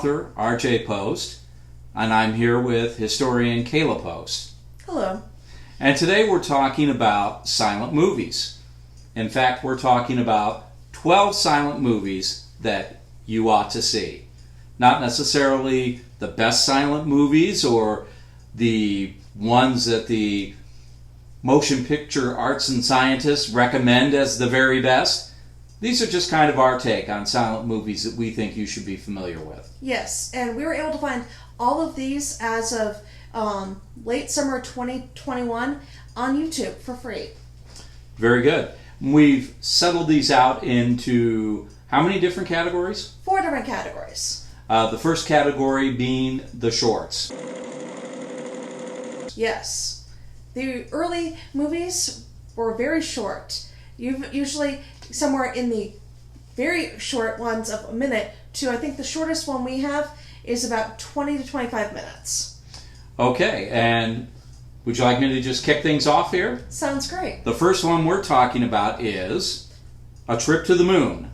author, R.J. Post, and I'm here with historian Kaeleigh Post. Hello. And today we're talking about silent movies. In fact, we're talking about 12 silent movies that you ought to see. Not necessarily the best silent movies or the ones that the motion picture arts and scientists recommend as the very best. These are just kind of our take on silent movies that we think you should be familiar with. Yes, and we were able to find all of these as of late summer 2021 on YouTube for free. Very good. We've settled these out into how many different categories? 4 different categories. The first category being the shorts. Yes. The early movies were very short. Usually somewhere in the very short ones of a minute to, I think the shortest one we have is about 20 to 25 minutes. Okay, and would you like me to just kick things off here? Sounds great. The first one we're talking about is A Trip to the Moon.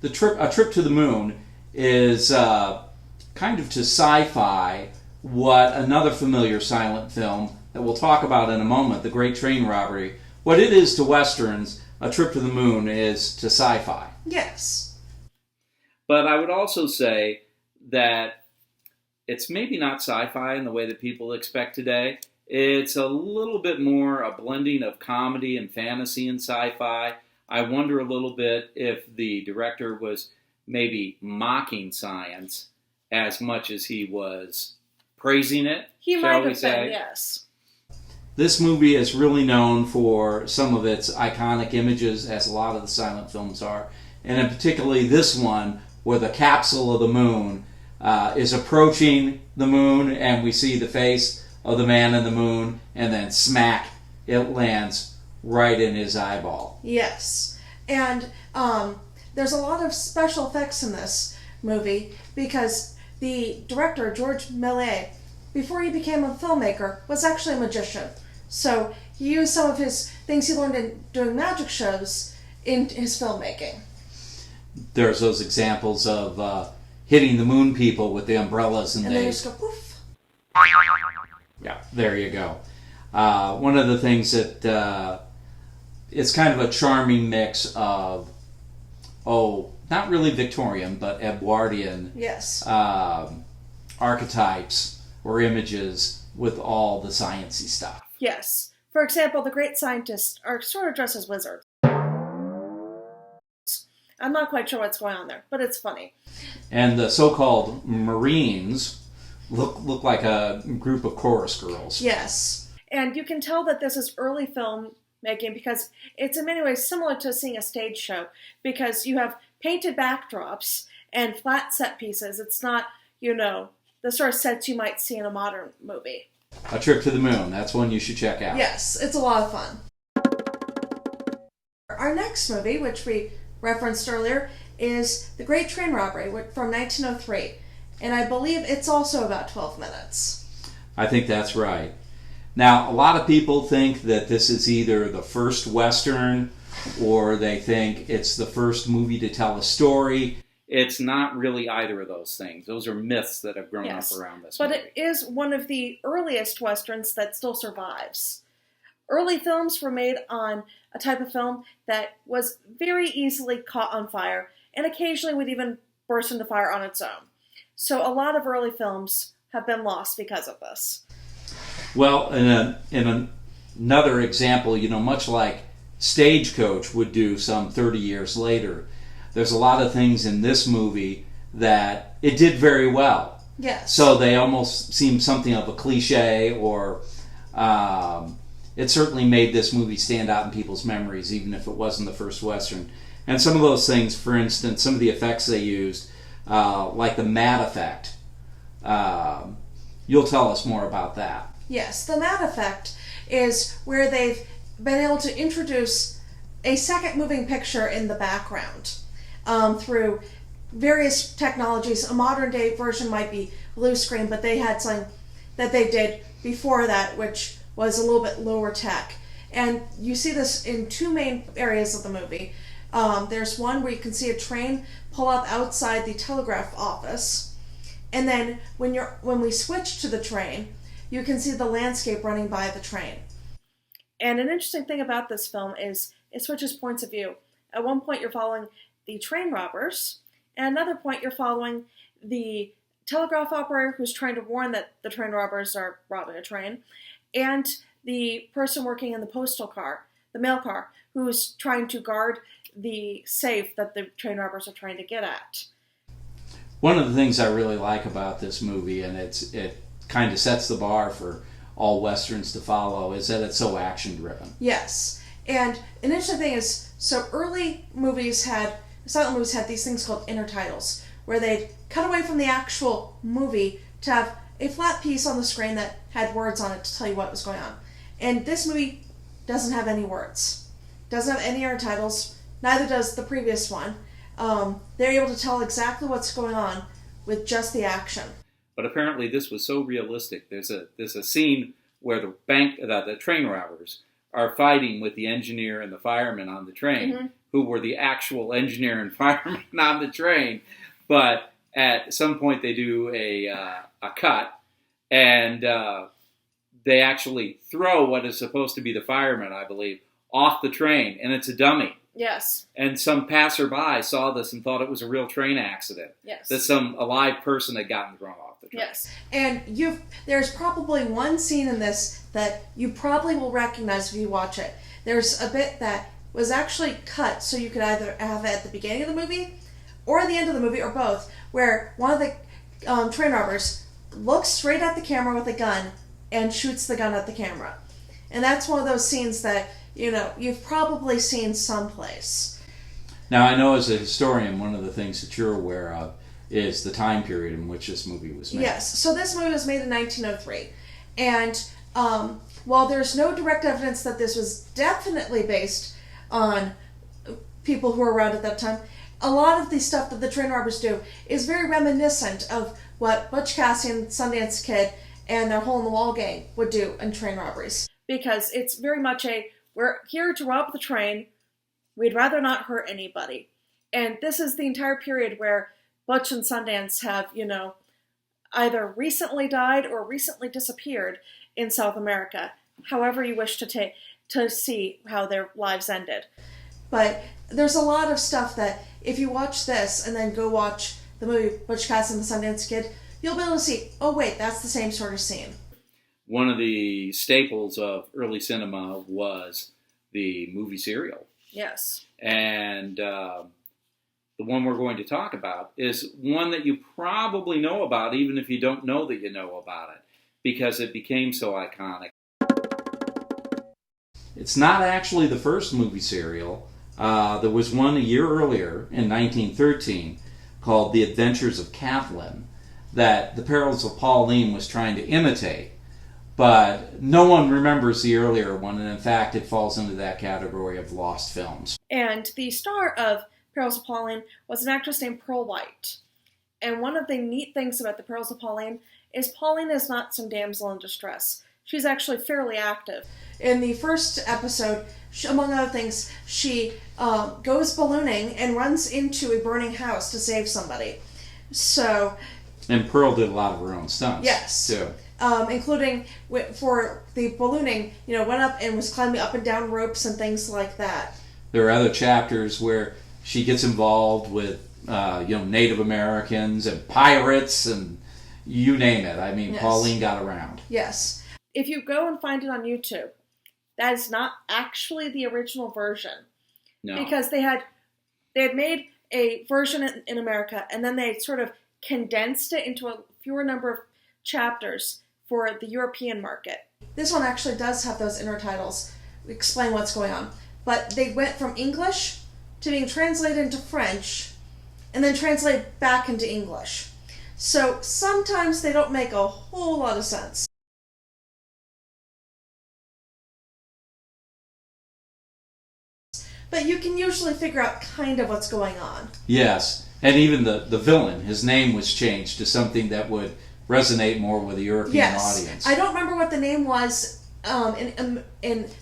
A Trip to the Moon is kind of to sci-fi what another familiar silent film that we'll talk about in a moment, The Great Train Robbery, what it is to Westerns, A Trip to the Moon is to sci-fi. Yes. But I would also say that it's maybe not sci-fi in the way that people expect today. It's a little bit more a blending of comedy and fantasy and sci-fi. I wonder a little bit if the director was maybe mocking science as much as he was praising it. He might have been, yes. This movie is really known for some of its iconic images, as a lot of the silent films are, and in particularly this one, where the capsule of the moon is approaching the moon, and we see the face of the man in the moon, and then smack, it lands right in his eyeball. Yes. And there's a lot of special effects in this movie because the director, George Méliès, before he became a filmmaker, was actually a magician. So he used some of his things he learned in doing magic shows in his filmmaking. There's those examples of hitting the moon people with the umbrellas, and they just go poof. Yeah, there you go. One of the things that it's kind of a charming mix of, not really Victorian, but Edwardian yes. Archetypes or images with all the sciencey stuff. Yes. For example, the great scientists are sort of dressed as wizards. I'm not quite sure what's going on there, but it's funny. And the so-called Marines look like a group of chorus girls. Yes. And you can tell that this is early film making because it's in many ways similar to seeing a stage show because you have painted backdrops and flat set pieces. It's not, the sort of sets you might see in a modern movie. A Trip to the Moon. That's one you should check out. Yes, it's a lot of fun. Our next movie, which we referenced earlier, is The Great Train Robbery from 1903. And I believe it's also about 12 minutes. I think that's right. Now, a lot of people think that this is either the first Western or they think it's the first movie to tell a story. It's not really either of those things. Those are myths that have grown up around this movie. But it is one of the earliest Westerns that still survives. Early films were made on a type of film that was very easily caught on fire and occasionally would even burst into fire on its own. So a lot of early films have been lost because of this. Well, in another example, much like Stagecoach would do some 30 years later, there's a lot of things in this movie that it did very well. Yes. So they almost seem something of a cliche, or it certainly made this movie stand out in people's memories, even if it wasn't the first Western. And some of those things, for instance, some of the effects they used, like the matte effect, you'll tell us more about that. Yes, the matte effect is where they've been able to introduce a second moving picture in the background through various technologies. A modern day version might be blue screen, but they had something that they did before that which was a little bit lower tech. And you see this in two main areas of the movie. There's one where you can see a train pull up outside the telegraph office, and then when we switch to the train, you can see the landscape running by the train. And an interesting thing about this film is it switches points of view. At one point you're following the train robbers, and at another point you're following the telegraph operator who's trying to warn that the train robbers are robbing a train, and the person working in the postal car, the mail car, who's trying to guard the safe that the train robbers are trying to get at. One of the things I really like about this movie, and it kind of sets the bar for all Westerns to follow, is that it's so action-driven. Yes. And an interesting thing is, so early silent movies had these things called intertitles, where they'd cut away from the actual movie to have a flat piece on the screen that had words on it to tell you what was going on. And this movie doesn't have any words. Doesn't have any intertitles. Neither does the previous one. They're able to tell exactly what's going on with just the action. But apparently this was so realistic. There's a scene where the train robbers are fighting with the engineer and the fireman on the train, who were the actual engineer and fireman on the train. But at some point they do a cut, and they actually throw what is supposed to be the fireman, I believe, off the train, and it's a dummy. Yes. And some passerby saw this and thought it was a real train accident. Yes. That a live person had gotten thrown off the train. Yes. And there's probably one scene in this that you probably will recognize if you watch it. There's a bit that was actually cut, so you could either have it at the beginning of the movie or at the end of the movie, or both, where one of the train robbers looks straight at the camera with a gun and shoots the gun at the camera. And that's one of those scenes that, you've probably seen someplace. Now, I know as a historian, one of the things that you're aware of is the time period in which this movie was made. Yes, so this movie was made in 1903. And while there's no direct evidence that this was definitely based on people who were around at that time, a lot of the stuff that the train robbers do is very reminiscent of what Butch Cassidy and Sundance Kid and their hole-in-the-wall gang would do in train robberies. Because it's very much we're here to rob the train, we'd rather not hurt anybody. And this is the entire period where Butch and Sundance have, either recently died or recently disappeared in South America, however you wish to see how their lives ended. But there's a lot of stuff that, if you watch this and then go watch the movie Butch Cassidy and the Sundance Kid, you'll be able to see, oh wait, that's the same sort of scene. One of the staples of early cinema was the movie serial. Yes. And the one we're going to talk about is one that you probably know about, even if you don't know that you know about it, because it became so iconic. It's not actually the first movie serial. There was one a year earlier, in 1913, called The Adventures of Kathleen, that The Perils of Pauline was trying to imitate. But no one remembers the earlier one, and in fact it falls into that category of lost films. And the star of Perils of Pauline was an actress named Pearl White. And one of the neat things about the Perils of Pauline is not some damsel in distress. She's actually fairly active. In the first episode, among other things, she goes ballooning and runs into a burning house to save somebody. And Pearl did a lot of her own stunts. Yes. Too. Including for the ballooning, went up and was climbing up and down ropes and things like that. There are other chapters where she gets involved with, Native Americans and pirates and you name it. I mean, yes. Pauline got around. Yes. If you go and find it on YouTube, that is not actually the original version. No. Because they had made a version in America, and then they sort of condensed it into a fewer number of chapters for the European market. This one actually does have those intertitles, explain what's going on. But they went from English to being translated into French, and then translated back into English. So sometimes they don't make a whole lot of sense. But you can usually figure out kind of what's going on. Yes, and even the villain, his name was changed to something that would resonate more with the European audience. I don't remember what the name was in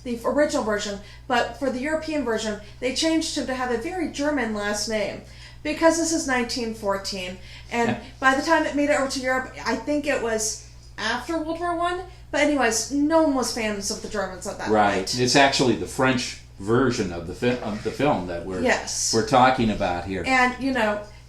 the original version, but for the European version, they changed him to have a very German last name. Because this is 1914, and by the time it made it over to Europe, I think it was after World War One. But anyways, no one was fans of the Germans at that point. It's actually the French version of the film that we're talking about here. And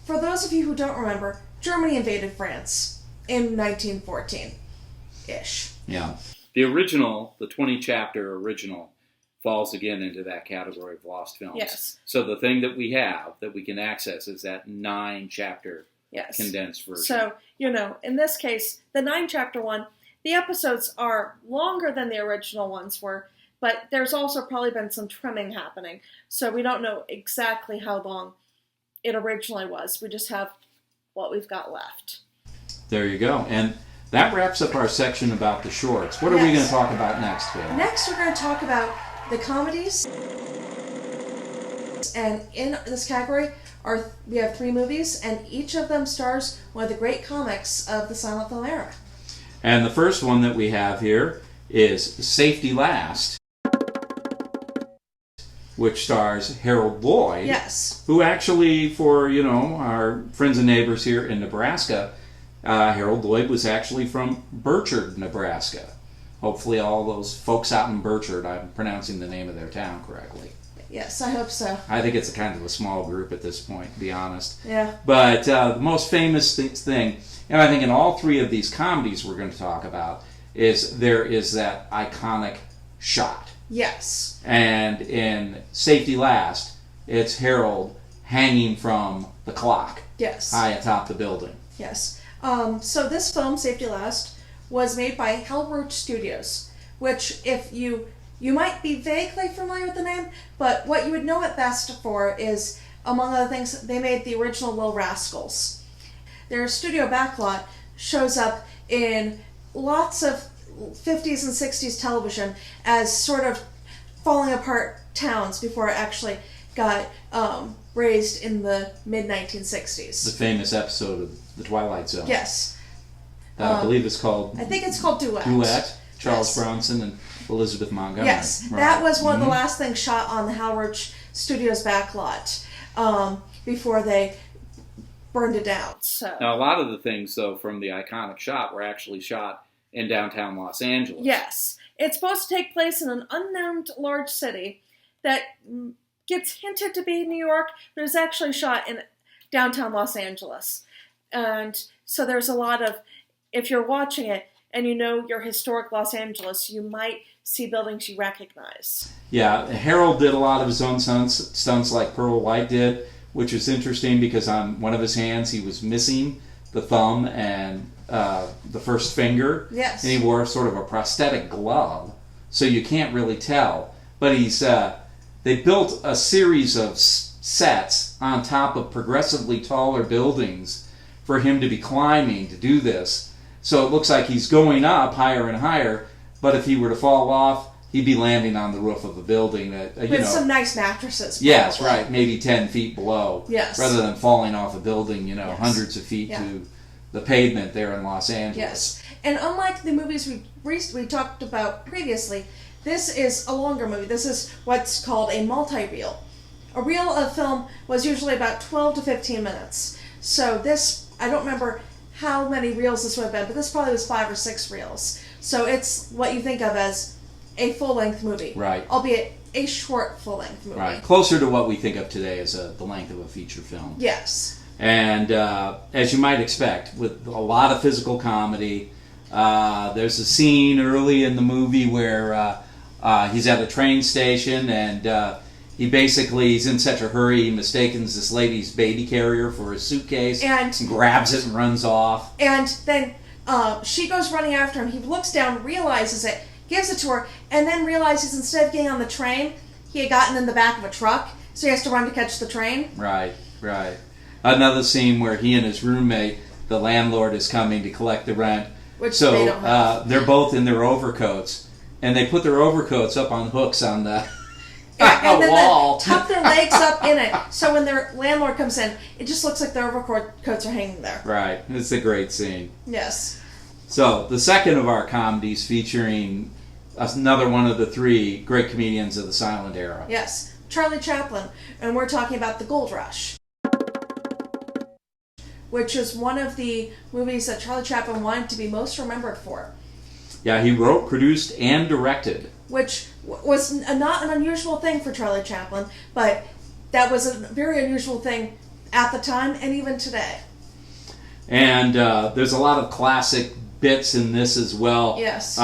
for those of you who don't remember, Germany invaded France in 1914-ish. Yeah, the original, the 20-chapter original, falls again into that category of lost films. Yes. So the thing that we have that we can access is that 9-chapter condensed version. So, in this case, the 9-chapter one, the episodes are longer than the original ones were, but there's also probably been some trimming happening. So we don't know exactly how long it originally was. We just have what we've got left. There you go. And that wraps up our section about the shorts. What are we going to talk about next, Phil? Next, we're going to talk about the comedies, and in this category we have 3 movies, and each of them stars one of the great comics of the silent film era. And the first one that we have here is Safety Last, which stars Harold Lloyd. Yes. Who actually, for our friends and neighbors here in Nebraska, Harold Lloyd was actually from Burchard, Nebraska. Hopefully all those folks out in Burchard, I'm pronouncing the name of their town correctly. Yes, I hope so. I think it's a kind of a small group at this point, to be honest. Yeah. But the most famous thing, and I think in all 3 of these comedies we're going to talk about, is there is that iconic shot. Yes. And in Safety Last, it's Harold hanging from the clock. Yes. High atop the building. Yes. So this film, Safety Last, was made by Hal Roach Studios, which if you might be vaguely familiar with the name, but what you would know it best for is, among other things, they made the original Little Rascals. Their studio backlot shows up in lots of 50s and 60s television as sort of falling apart towns before it actually got raised in the mid-1960s. The famous episode of The Twilight Zone. Yes. I believe it's called... I think it's called Duet. Duet. Charles Bronson and Elizabeth Montgomery. Yes. Right. That was one of the last things shot on the Hal Roach Studios backlot before they burned it down. So. Now, a lot of the things, though, from the iconic shot were actually shot in downtown Los Angeles. Yes. It's supposed to take place in an unnamed large city that gets hinted to be New York, but is actually shot in downtown Los Angeles. And so there's a lot of, if you're watching it and you know your historic Los Angeles, you might see buildings you recognize. Yeah, Harold did a lot of his own stunts like Pearl White did, which was interesting because on one of his hands he was missing the thumb and the first finger. Yes. And he wore sort of a prosthetic glove, so you can't really tell. But they built a series of sets on top of progressively taller buildings for him to be climbing to do this. So it looks like he's going up higher and higher, but if he were to fall off, he'd be landing on the roof of a building that, with some nice mattresses. Probably. Yes, right, maybe 10 feet below. Yes. Rather than falling off a building, hundreds of feet to the pavement there in Los Angeles. Yes, and unlike the movies we talked about previously, this is a longer movie. This is what's called a multi-reel. A reel of film was usually about 12 to 15 minutes. So this, I don't remember how many reels this would have been, but this probably was 5 or 6 reels. So it's what you think of as a full-length movie. Right. Albeit a short full-length movie. Right. Closer to what we think of today as the length of a feature film. Yes. And as you might expect, with a lot of physical comedy, there's a scene early in the movie where he's at a train station and he's in such a hurry, he mistakes this lady's baby carrier for his suitcase and grabs it and runs off. And then she goes running after him. He looks down, realizes it, gives it to her, and then realizes instead of getting on the train, he had gotten in the back of a truck, so he has to run to catch the train. Right. Another scene where he and his roommate, the landlord, is coming to collect the rent. Which they don't have. They're both in their overcoats, and they put their overcoats up on hooks on the and then wall. Tuck their legs up in it, so when their landlord comes in, it just looks like their overcoats are hanging there. Right. It's a great scene. Yes. So, the second of our comedies featuring another one of the three great comedians of the silent era. Yes, Charlie Chaplin. And we're talking about The Gold Rush, which is one of the movies that Charlie Chaplin wanted to be most remembered for. Yeah, he wrote, produced, and directed. Which was not an unusual thing for Charlie Chaplin, but that was a very unusual thing at the time and even today. And there's a lot of classic bits in this as well. Yes.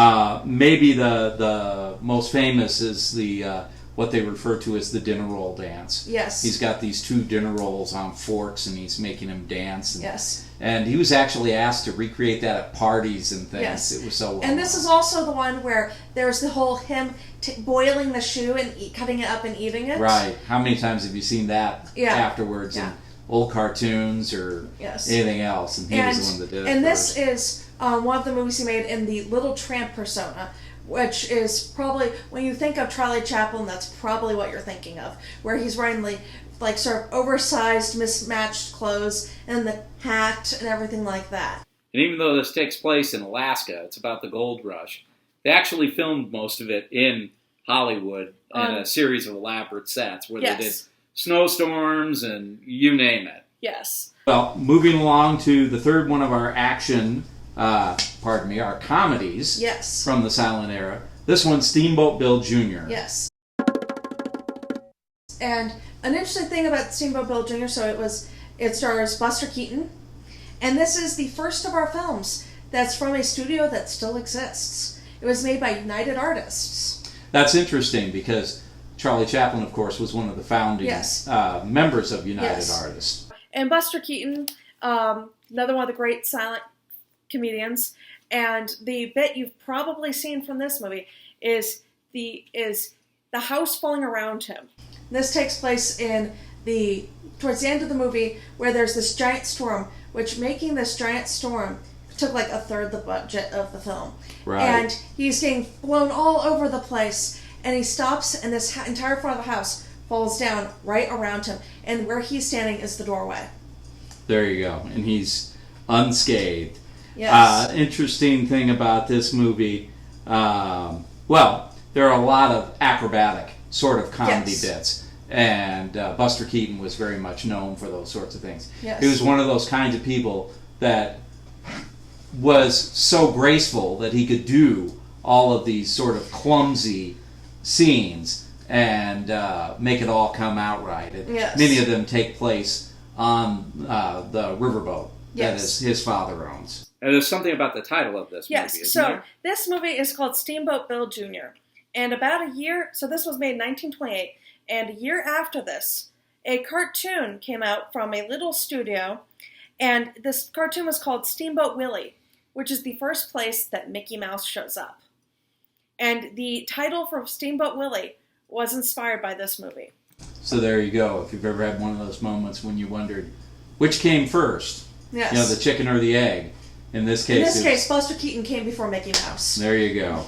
Maybe the most famous is the what they refer to as the dinner roll dance. Yes. He's got these 2 dinner rolls on forks, and he's making them dance. And, Yes. And he was actually asked to recreate that at parties and things. Yes. It was so well And this is also the one where there's the whole him boiling the shoe and cutting it up and eating it. Right. How many times have you seen that afterwards in old cartoons or anything else? And he was the one that did it. And first. this is one of the movies he made in the Little Tramp persona, which is probably, when you think of Charlie Chaplin, that's probably what you're thinking of, where he's wearing like sort of oversized, mismatched clothes and the hat and everything like that. And even though this takes place in Alaska, it's about the gold rush. They actually filmed most of it in Hollywood in a series of elaborate sets where they did snowstorms and you name it. Yes. Well, moving along to the third one of our action, our comedies from the silent era. This one's Steamboat Bill Jr. Yes. And an interesting thing about Steamboat Bill Jr., it stars Buster Keaton, and this is the first of our films that's from a studio that still exists. It was made by United Artists. That's interesting because Charlie Chaplin, of course, was one of the founding members of United Artists. And Buster Keaton, another one of the great silent comedians, and the bit you've probably seen from this movie is the house falling around him. This takes place towards the end of the movie, where there's this giant storm, which making this giant storm took like a third the budget of the film. Right. And he's getting blown all over the place, and he stops, and this entire front of the house falls down right around him, and where he's standing is the doorway. There you go. And he's unscathed. Yes. Interesting thing about this movie, there are a lot of acrobatic sort of comedy bits, and Buster Keaton was very much known for those sorts of things. Yes. He was one of those kinds of people that was so graceful that he could do all of these sort of clumsy scenes and make it all come out right. Many of them take place on the riverboat that his father owns. And there's something about the title of this movie, isn't there? This movie is called Steamboat Bill Jr. And about a year, so this was made in 1928, and a year after this, a cartoon came out from a little studio, and this cartoon was called Steamboat Willie, which is the first place that Mickey Mouse shows up. And the title for Steamboat Willie was inspired by this movie. So there you go. If you've ever had one of those moments when you wondered which came first, the chicken or the egg. In this case, Buster Keaton came before Mickey Mouse. There you go.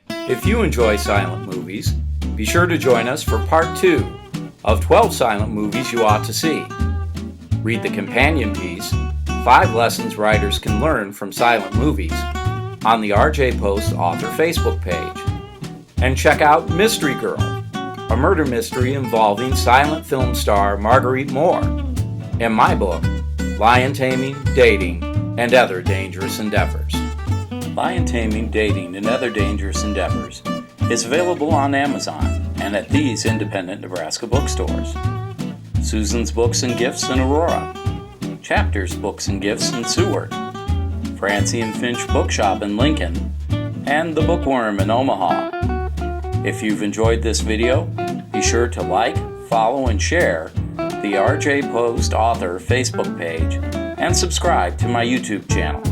If you enjoy silent movies, be sure to join us for part 2 of 12 silent movies you ought to see. Read the companion piece, 5 Lessons Writers Can Learn from Silent Movies, on the RJ Post author Facebook page. And check out Mystery Girl, a murder mystery involving silent film star Marguerite Moore, and my book, Lion Taming, Dating, and Other Dangerous Endeavors. Lion Taming, Dating, and Other Dangerous Endeavors is available on Amazon and at these independent Nebraska bookstores: Susan's Books and Gifts in Aurora, Chapters Books and Gifts in Seward, Francie and Finch Bookshop in Lincoln, and The Bookworm in Omaha. If you've enjoyed this video, be sure to like, follow, and share the RJ Post author Facebook page and subscribe to my YouTube channel.